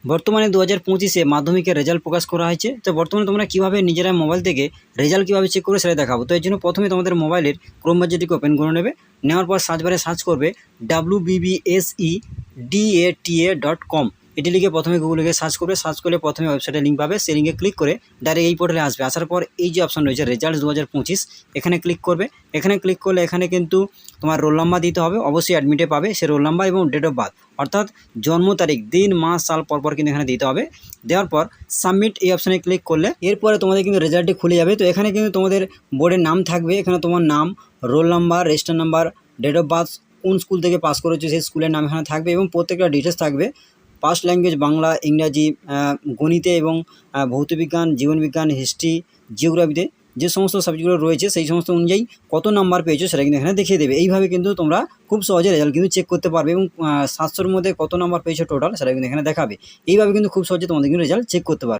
বর্তমানে 2025-এ মাধ্যমিকের রেজাল্ট প্রকাশ করা হয়েছে। তো বর্তমানে তোমরা কীভাবে নিজেরা মোবাইল থেকে রেজাল্ট কীভাবে চেক করবে সেটা দেখাবো। তো এর জন্য প্রথমে তোমাদের মোবাইলের ক্রোম ব্রাউজারটিকে ওপেন করে নেবে। নেওয়ার পর সার্চ বারে সার্চ করবে wbbsedata.com। এটি লিখে প্রথমে গুগলে গিয়ে সার্চ করবে। সার্চ করলে প্রথমে ওয়েবসাইটে লিঙ্ক পাবে, সেই লিঙ্কে ক্লিক করে ডাইরেক্ট এই পোর্টালে আসবে। আসার পর এই যে অপশন রয়েছে রেজাল্ট 2025, এখানে ক্লিক করবে। এখানে ক্লিক করলে এখানে কিন্তু তোমার রোল নাম্বার দিতে হবে, অবশ্যই অ্যাডমিটে পাবে সে রোল নাম্বার এবং ডেট অফ বার্থ, অর্থাৎ জন্ম তারিখ, দিন, মাস, সাল পরপর কিন্তু এখানে দিতে হবে। দেওয়ার পর সাবমিট এই অপশানে ক্লিক করলে এরপরে তোমাদের কিন্তু রেজাল্টটি খুলে যাবে। তো এখানে কিন্তু তোমাদের বোর্ডের নাম থাকবে, এখানে তোমার নাম, roll number, register number, date of birth, কোন স্কুল থেকে পাস করেছো সেই স্কুলের নাম এখানে থাকবে এবং প্রত্যেকটা ডিটেলস থাকবে। ফার্স্ট ল্যাঙ্গুয়েজ বাংলা, ইংরাজি, গণিতে এবং ভৌতবিজ্ঞান, জীবনবিজ্ঞান, হিস্ট্রি, জিওগ্রাফিতে যে সমস্ত সাবজেক্টগুলো রয়েছে সেই সমস্ত অনুযায়ী কত নাম্বার পেয়েছো সেটা কিন্তু এখানে দেখিয়ে দেবে। এইভাবে কিন্তু তোমরা খুব সহজে রেজাল্ট কিন্তু চেক করতে পারবে এবং 700-র মধ্যে কত নাম্বার পেয়েছো টোটাল সেটা কিন্তু এখানে দেখাবে। এইভাবে কিন্তু খুব সহজে তোমাদের কিন্তু রেজাল্ট চেক করতে পারবে।